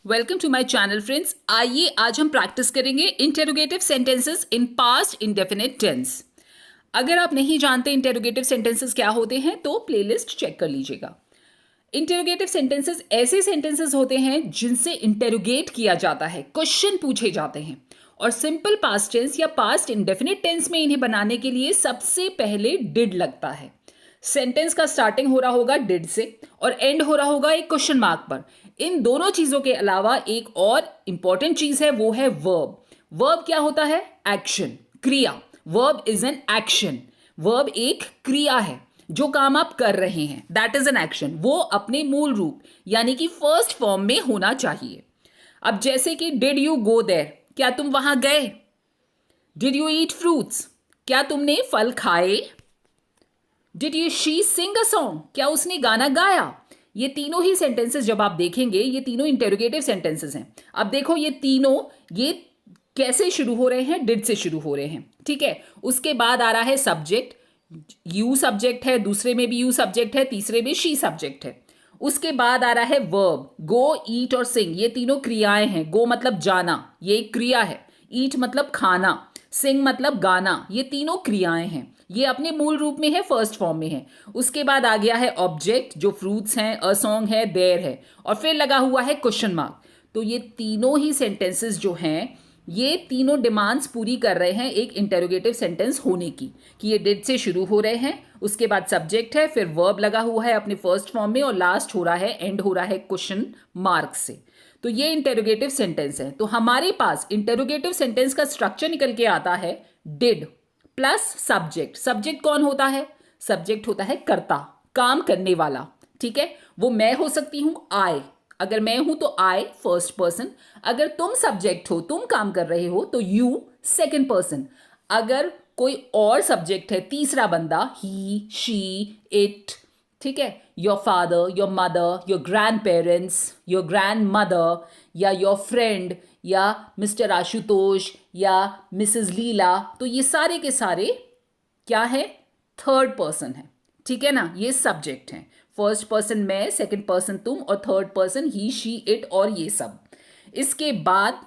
Welcome to my channel friends. आइए आज हम प्रैक्टिस करेंगे interrogative sentences in past indefinite tense. अगर आप नहीं जानते इंटेरोगेटिव सेंटेंसेस क्या होते हैं तो प्लेलिस्ट चेक कर लीजिएगा। इंटेरोगेटिव सेंटेंसेस ऐसे सेंटेंसेस होते हैं जिनसे इंटेरोगेट किया जाता है, क्वेश्चन पूछे जाते हैं, और सिंपल पास्ट टेंस या पास्ट इंडेफिनिट टेंस में इन्हें बनाने के लिए सबसे पहले डिड लगता है। सेंटेंस का स्टार्टिंग हो रहा होगा डिड से और एंड हो रहा होगा एक क्वेश्चन मार्क पर। इन दोनों चीजों के अलावा एक और इंपॉर्टेंट चीज है, वो है वर्ब। वर्ब क्या होता है? एक्शन, क्रिया। Verb is an action. Verb एक क्रिया है, जो काम आप कर रहे हैं, दैट इज एन एक्शन। वो अपने मूल रूप यानी कि फर्स्ट फॉर्म में होना चाहिए। अब जैसे कि डिड यू गो देयर, क्या तुम वहां गए? डिड यू ईट फ्रूट्स, क्या तुमने फल खाए? Did you she Singh a song, क्या उसने गाना गाया? ये तीनों ही सेंटेंसेस जब आप देखेंगे, ये तीनों इंटेरोगेटिव सेंटेंसेस हैं। अब देखो ये तीनों, ये कैसे शुरू हो रहे हैं? डिड से शुरू हो रहे हैं, ठीक है। उसके बाद आ रहा है सब्जेक्ट, यू सब्जेक्ट है, दूसरे में भी यू सब्जेक्ट है, तीसरे में शी सब्जेक्ट है। उसके बाद आ रहा है वर्ब, गो, ईट और सिंग, ये तीनों क्रियाएं हैं। गो मतलब जाना, ये एक क्रिया है। ईट मतलब खाना, सिंग मतलब गाना, ये तीनों क्रियाएं हैं। ये अपने मूल रूप में है, फर्स्ट फॉर्म में है। उसके बाद आ गया है ऑब्जेक्ट, जो फ्रूट्स हैं, अ सॉन्ग है, देयर है, और फिर लगा हुआ है क्वेश्चन मार्क। तो ये तीनों ही सेंटेंसेस जो हैं, ये तीनों डिमांड्स पूरी कर रहे हैं एक इंटेरोगेटिव सेंटेंस होने की, कि ये डिड से शुरू हो रहे हैं, उसके बाद सब्जेक्ट है, फिर वर्ब लगा हुआ है अपने फर्स्ट फॉर्म में, और लास्ट हो रहा है, एंड हो रहा है क्वेश्चन मार्क से। तो ये इंटेरोगेटिव सेंटेंस है। तो हमारे पास इंटेरोगेटिव सेंटेंस का स्ट्रक्चर निकल के आता है डिड प्लस सब्जेक्ट। सब्जेक्ट कौन होता है? सब्जेक्ट होता है कर्ता, काम करने वाला, ठीक है। वो मैं हो सकती हूं, आई। अगर मैं हूं तो आई फर्स्ट पर्सन। अगर तुम सब्जेक्ट हो, तुम काम कर रहे हो, तो यू सेकंड पर्सन। अगर कोई और सब्जेक्ट है, तीसरा बंदा, ही, शी, इट, ठीक है। Your father, your mother, your grand parents, your grand mother, या योर फ्रेंड, या मिस्टर आशुतोष, या मिसेस लीला, तो ये सारे के सारे क्या है? थर्ड पर्सन है, ठीक है ना। ये सब्जेक्ट हैं। फर्स्ट पर्सन मैं, सेकंड पर्सन तुम, और third person he, she, it, और ये सब। इसके बाद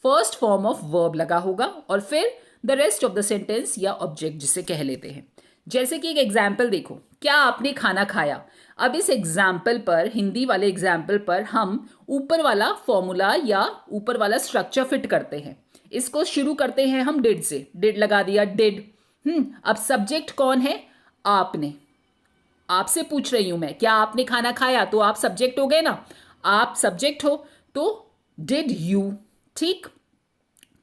फर्स्ट फॉर्म ऑफ वर्ब लगा होगा, और फिर the rest of the sentence या ऑब्जेक्ट जिसे कह लेते हैं। जैसे कि एक एग्जाम्पल देखो, क्या आपने खाना खाया? अब इस एग्जाम्पल पर, हिंदी वाले एग्जाम्पल पर, हम ऊपर वाला फॉर्मूला या ऊपर वाला स्ट्रक्चर फिट करते हैं। इसको शुरू करते हैं हम डिड से, डिड लगा दिया, डिड। अब सब्जेक्ट कौन है? आपने। आपसे पूछ रही हूं मैं, क्या आपने खाना खाया? तो आप सब्जेक्ट हो गए ना। आप सब्जेक्ट हो तो डिड यू, ठीक।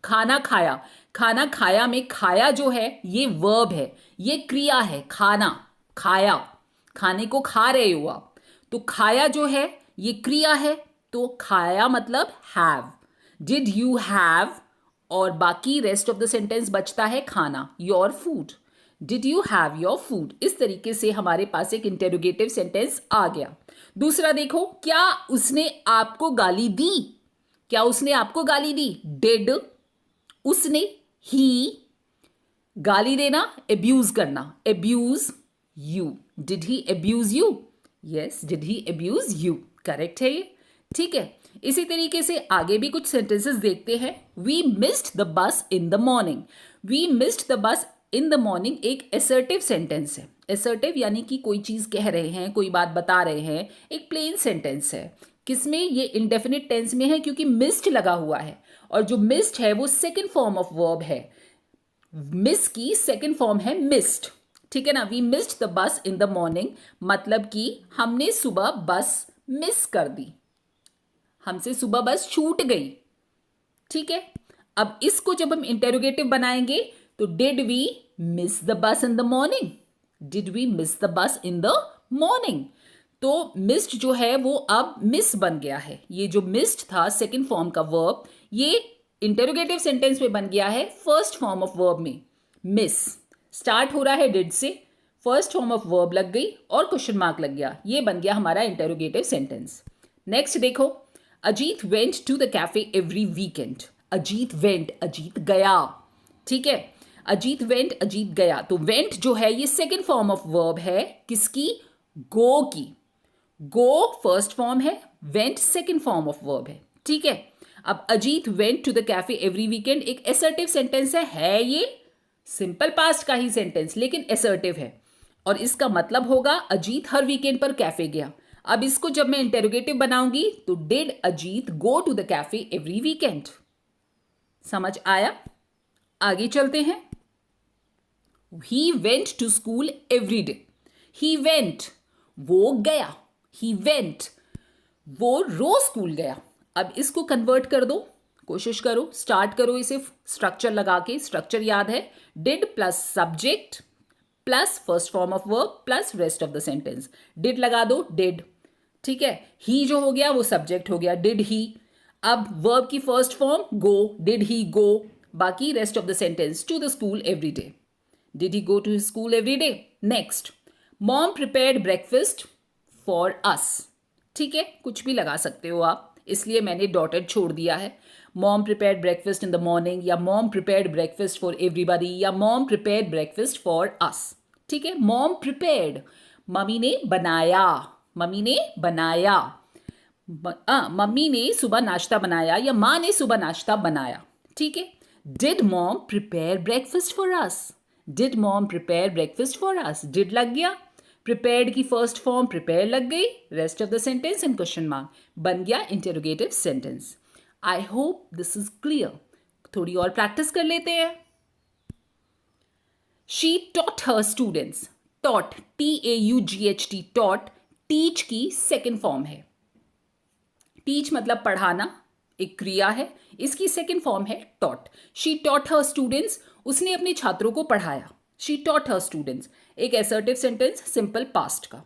खाना खाया, खाना खाया में खाया जो है ये वर्ब है, ये क्रिया है। खाना खाया, खाने को खा रहे हो आप, तो खाया जो है ये क्रिया है, तो खाया मतलब हैव। डिड यू हैव, और बाकी रेस्ट ऑफ द सेंटेंस बचता है खाना, your food. Did you have your food. इस तरीके से हमारे पास एक इंटेरोगेटिव सेंटेंस आ गया। दूसरा देखो, क्या उसने आपको गाली दी? क्या उसने आपको गाली दी? डिड, उसने, ही, गाली देना, एब्यूज करना, abuse you. Did he abuse you? Yes, did he abuse you, correct है ये, ठीक है। इसी तरीके से आगे भी कुछ सेंटेंसेस देखते हैं। We missed the bus in the morning. We missed the bus in the morning एक एसर्टिव सेंटेंस है। एसर्टिव यानी कि कोई चीज कह रहे हैं, कोई बात बता रहे हैं, एक प्लेन सेंटेंस है। किसमें? ये इंडेफिनिट टेंस में है, क्योंकि मिस्ड लगा हुआ है, और जो मिस्ड है वो सेकंड फॉर्म ऑफ वर्ब है। मिस की सेकंड फॉर्म है मिस्ड, ठीक है ना। We missed the bus in the morning मतलब कि हमने सुबह बस मिस कर दी, हमसे सुबह बस छूट गई, ठीक है। अब इसको जब हम इंटेरोगेटिव बनाएंगे तो did we miss the bus in the morning? Did we miss the bus in the morning? तो मिस्ड जो है वो अब मिस बन गया है। ये जो मिस्ड था सेकंड फॉर्म का वर्ब, ये इंटेरोगेटिव सेंटेंस में बन गया है फर्स्ट फॉर्म ऑफ वर्ब में। मिस स्टार्ट हो रहा है डिड से, फर्स्ट फॉर्म ऑफ वर्ब लग गई और क्वेश्चन मार्क लग गया, ये बन गया हमारा इंटेरोगेटिव सेंटेंस। नेक्स्ट देखो, Ajit went to the cafe every weekend. Ajit went, Ajit गया, ठीक है। अजीत वेंट, अजीत गया, तो वेंट जो है ये सेकंड फॉर्म ऑफ वर्ब है, किसकी? गो की। गो फर्स्ट फॉर्म है, went second form of verb है, ठीक है। अब Ajit went to the cafe every weekend एक असर्टिव सेंटेंस है ये सिंपल पास्ट का ही सेंटेंस लेकिन असर्टिव है और इसका मतलब होगा अजीत हर वीकेंड पर कैफे गया। अब इसको जब मैं इंटेरोगेटिव बनाऊंगी तो did Ajit go to the cafe every weekend. समझ आया? आगे चलते हैं। He went to school every day. He went वो गया, ही वेंट वो रोज स्कूल गया। अब इसको कन्वर्ट कर दो, कोशिश करो, स्टार्ट करो इसे स्ट्रक्चर लगा के। स्ट्रक्चर याद है, did plus subject plus first form of verb plus rest of the sentence. Did लगा दो, डिड, ठीक है। ही जो हो गया वो सब्जेक्ट हो गया, डिड ही। अब वर्ब की first form go, did he go, बाकी rest of the sentence to the school every day. Did he go to school every day. Next, mom prepared breakfast for us. ठीक है, कुछ भी लगा सकते हो आप, इसलिए मैंने डॉटेड छोड़ दिया है। Mom prepared breakfast in the morning या mom prepared breakfast for everybody या mom prepared breakfast for us. ठीक है, मॉम प्रिपेयर्ड मम्मी ने बनाया, मम्मी ने बनाया, मम्मी ने सुबह नाश्ता बनाया या माँ ने सुबह नाश्ता बनाया। ठीक है, did mom prepare breakfast for us, did mom prepare breakfast for us. Did लग गया, प्रिपेयर्ड की फर्स्ट फॉर्म प्रिपेयर लग गई, rest of the sentence in question mark, बन गया interrogative sentence. I hope this is clear. थोड़ी और practice कर लेते हैं। She taught her students. Taught, TAUGHT, taught teach की सेकेंड फॉर्म है। टीच मतलब पढ़ाना, एक क्रिया है, इसकी सेकेंड फॉर्म है taught. She taught her students, उसने अपने छात्रों को पढ़ाया। शी टॉट हर स्टूडेंट्स एक असर्टिव सेंटेंस सिंपल पास्ट का।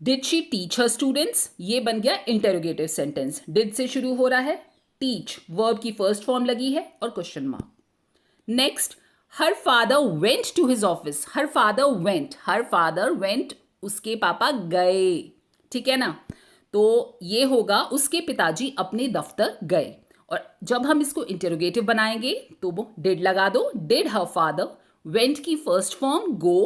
Did she teach her students, ये बन गया इंटेरोगेटिव सेंटेंस। डिड से शुरू हो रहा है, टीच वर्ब की फर्स्ट फॉर्म लगी है और question mark. Next, her father went to his office. Her father went, her father went उसके पापा गए। ठीक है ना, तो ये होगा उसके पिताजी अपने दफ्तर गए। और जब हम इसको इंटेरोगेटिव बनाएंगे तो वो डिड लगा दो, डिड हर फादर, वेंट की first form go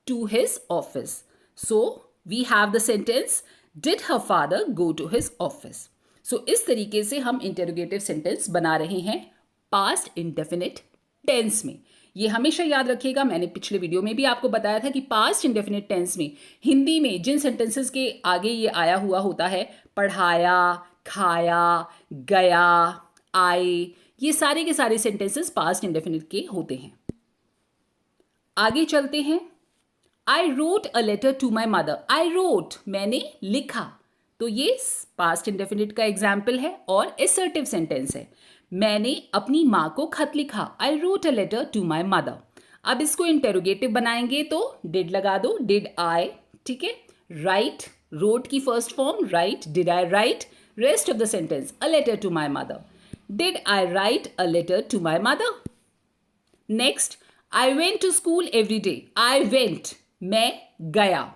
to his office. So we have the sentence did her father go to his office. So इस तरीके से हम इंटेरोगेटिव सेंटेंस बना रहे हैं पास्ट इंडेफिनिट टेंस में। ये हमेशा याद रखिएगा, मैंने पिछले वीडियो में भी आपको बताया था कि पास्ट इंडेफिनिट टेंस में हिंदी में जिन सेंटेंसेस के आगे ये आया हुआ होता है, पढ़ाया, खाया, गया, आए, ये सारे के सारे सेंटेंसेस पास्ट इंडेफिनिट के होते हैं। आगे चलते हैं। I wrote a letter to my mother. I wrote मैंने लिखा, तो ये पास्ट इंडेफिनिट का एग्जाम्पल है और असर्टिव सेंटेंस है। मैंने अपनी माँ को खत लिखा, I wrote a letter to my mother. अब इसको इंटेरोगेटिव बनाएंगे तो डिड लगा दो, डिड आई, ठीक है। राइट, रोट की first form write, did I write, rest of the sentence a letter to my mother. Did I write a letter to my mother. Next, I went to school every day. I went मैं गया,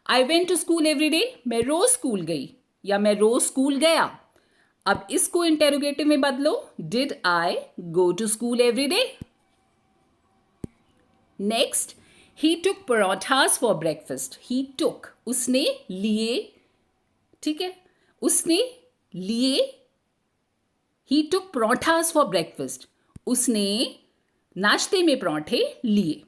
I went to school every day मैं रोज school गई या मैं रोज school गया। अब इसको इंटेरोगेटिव में बदलो, did I go to school every day. Next, he took parathas for breakfast. He took उसने लिए, ठीक है, उसने लिए। He took parathas for breakfast, उसने नाश्ते में पराठे लिए।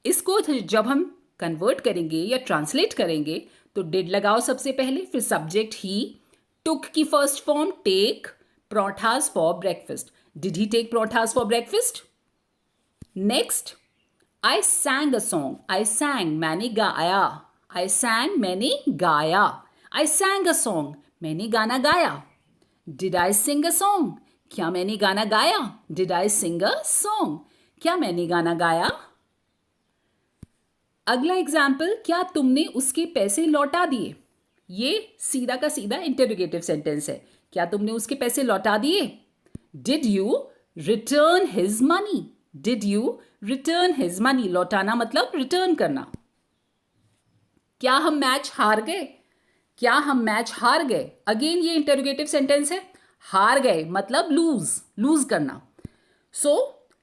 इसको जब हम कन्वर्ट करेंगे या ट्रांसलेट करेंगे तो डिड लगाओ सबसे पहले, फिर सब्जेक्ट ही, टुक की first form take, parathas for breakfast. Did he take parathas for breakfast. Next, I sang a song. I sang मैंने गाया, आई सैंग मैंने गाया, आई सैंग अ सॉन्ग मैंने गाना गाया। Did I Singh a song, क्या मैंने गाना गाया, did I Singh a song, क्या मैंने गाना गाया। अगला एग्जाम्पल, क्या तुमने उसके पैसे लौटा दिए। ये सीधा का सीधा इंटरोगेटिव सेंटेंस है, क्या तुमने उसके पैसे लौटा दिए। Did you return his money, did you return his money, लौटाना मतलब रिटर्न करना। क्या हम मैच हार गए, क्या हम मैच हार गए, अगेन ये इंटरोगेटिव सेंटेंस है, हार गए मतलब लूज, लूज करना। So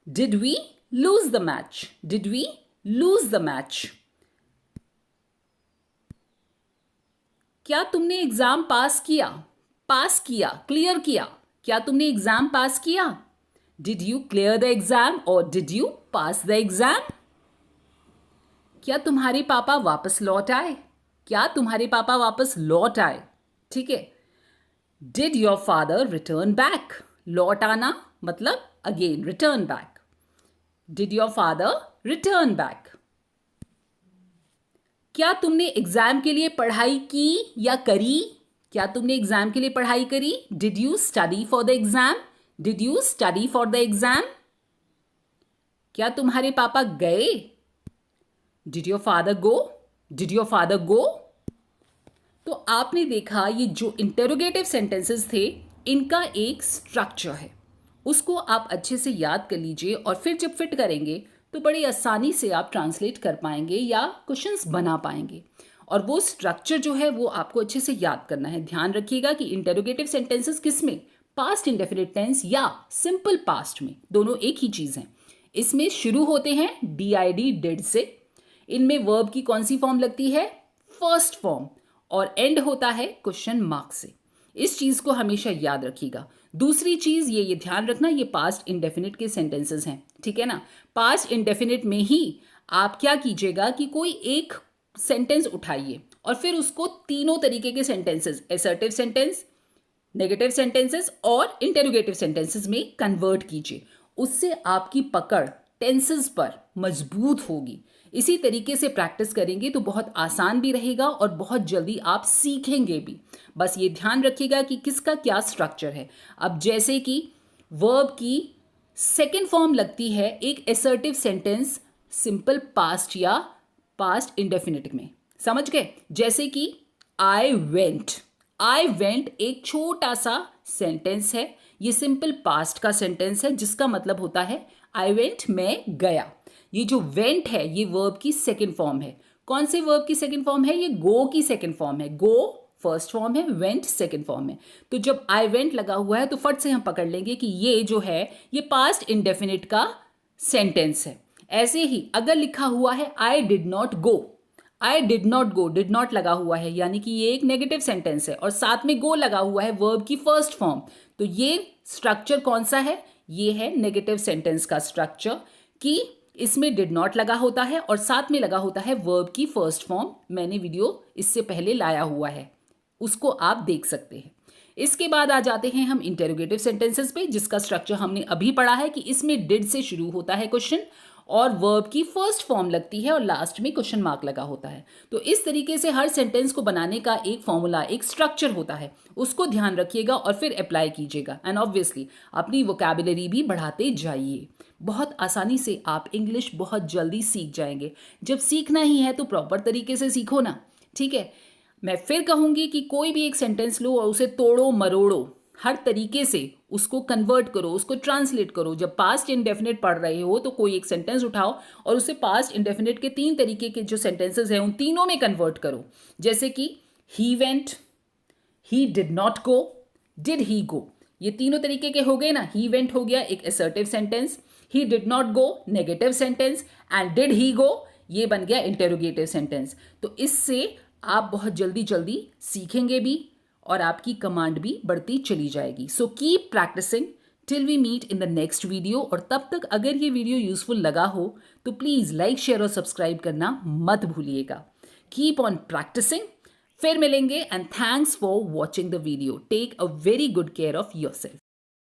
did we lose the match, did we lose the match. क्या तुमने एग्जाम पास किया, पास किया, क्लियर किया। क्या तुमने एग्जाम पास किया? Did you clear the exam और did you pass the exam? क्या तुम्हारे पापा वापस लौट आए? क्या तुम्हारे पापा वापस लौट आए? ठीक है। Did your father return back? लौट आना मतलब again return back. Did your father return back? क्या तुमने एग्जाम के लिए पढ़ाई की या करी? क्या तुमने एग्जाम के लिए पढ़ाई करी? Did you study for the exam? Did you study for the exam? क्या तुम्हारे पापा गए? Did your father go? Did your father go? तो आपने देखा ये जो इंटेरोगेटिव सेंटेंसेस थे इनका एक स्ट्रक्चर है, उसको आप अच्छे से याद कर लीजिए और फिर जब फिट करेंगे तो बड़ी आसानी से आप ट्रांसलेट कर पाएंगे या क्वेश्चंस बना पाएंगे। और वो स्ट्रक्चर जो है वो आपको अच्छे से याद करना है। ध्यान रखिएगा कि इंटेरोगेटिव सेंटेंसेस किस में, पास्ट इंडेफिनिट टेंस या सिंपल पास्ट में, दोनों एक ही चीज है। इसमें शुरू होते हैं DID डिड से, इनमें वर्ब की कौन सी फॉर्म लगती है, फर्स्ट फॉर्म, और एंड होता है क्वेश्चन मार्क से। इस चीज को हमेशा याद रखिएगा। दूसरी चीज ये ध्यान रखना, ये पास्ट इंडेफिनिट के सेंटेंसेस हैं, ठीक है ना। पास्ट इंडेफिनिट में ही आप क्या कीजिएगा कि कोई एक सेंटेंस उठाइए और फिर उसको तीनों तरीके के sentences, assertive sentence, negative sentences और इंटेरोगेटिव सेंटेंसेस में कन्वर्ट कीजिए। उससे आपकी पकड़ टेंसेस पर मजबूत होगी। इसी तरीके से प्रैक्टिस करेंगे तो बहुत आसान भी रहेगा और बहुत जल्दी आप सीखेंगे भी। बस ये ध्यान रखिएगा कि किसका क्या स्ट्रक्चर है। अब जैसे कि वर्ब की सेकेंड फॉर्म लगती है एक असर्टिव सेंटेंस सिंपल पास्ट या पास्ट इंडेफिनिट में, समझ गए। जैसे कि आई वेंट एक छोटा सा सेंटेंस है, ये सिंपल पास्ट का सेंटेंस है जिसका मतलब होता है आई वेंट, मैं गया। ये जो वेंट है ये वर्ब की सेकंड फॉर्म है। कौन से वर्ब की सेकंड फॉर्म है? ये गो की सेकंड फॉर्म है। गो फर्स्ट फॉर्म है, वेंट सेकंड फॉर्म है। तो जब आई वेंट लगा हुआ है तो फट से हम पकड़ लेंगे कि ये जो है ये पास्ट इंडेफिनिट का सेंटेंस है। ऐसे ही अगर लिखा हुआ है I did not go, did not लगा हुआ है यानी कि ये एक नेगेटिव सेंटेंस है और साथ में गो लगा हुआ है वर्ब की फर्स्ट फॉर्म, तो ये स्ट्रक्चर कौन सा है? ये है नेगेटिव सेंटेंस का स्ट्रक्चर कि इसमें डिड नॉट लगा होता है और साथ में लगा होता है वर्ब की फर्स्ट फॉर्म। मैंने वीडियो इससे पहले लाया हुआ है, उसको आप देख सकते हैं। इसके बाद आ जाते हैं हम इंटेरोगेटिव सेंटेंसेस पे, जिसका स्ट्रक्चर हमने अभी पढ़ा है कि इसमें डिड से शुरू होता है क्वेश्चन और वर्ब की फर्स्ट फॉर्म लगती है और लास्ट में क्वेश्चन मार्क लगा होता है। तो इस तरीके से हर सेंटेंस को बनाने का एक फॉर्मूला, एक स्ट्रक्चर होता है, उसको ध्यान रखिएगा और फिर अप्लाई कीजिएगा। एंड ऑब्वियसली अपनी वोकैबुलरी भी बढ़ाते जाइए। बहुत आसानी से आप इंग्लिश बहुत जल्दी सीख जाएंगे। जब सीखना ही है तो प्रॉपर तरीके से सीखो ना, ठीक है। मैं फिर कहूंगी कि कोई भी एक सेंटेंस लो और उसे तोड़ो मरोड़ो, हर तरीके से उसको कन्वर्ट करो, उसको ट्रांसलेट करो। जब पास्ट इंडेफिनिट पढ़ रहे हो तो कोई एक सेंटेंस उठाओ और उसे पास्ट इंडेफिनिट के 3 तरीके के जो सेंटेंसेस हैं उन तीनों में कन्वर्ट करो। जैसे कि he went, he did not go, did he go, ये तीनों तरीके के हो गए ना। ही वेंट हो गया एक assertive sentence, he did not go negative sentence and did he go ये बन गया इंटेरोगेटिव सेंटेंस। तो इससे आप बहुत जल्दी सीखेंगे भी और आपकी कमांड भी बढ़ती चली जाएगी। So keep practising till we meet in the next video. और तब तक अगर ये वीडियो यूजफुल लगा हो तो प्लीज़ लाइक, शेयर और सब्सक्राइब करना मत भूलिएगा। कीप ऑन प्रैक्टिसिंग, फिर मिलेंगे and thanks for watching the video. Take a very good care of yourself.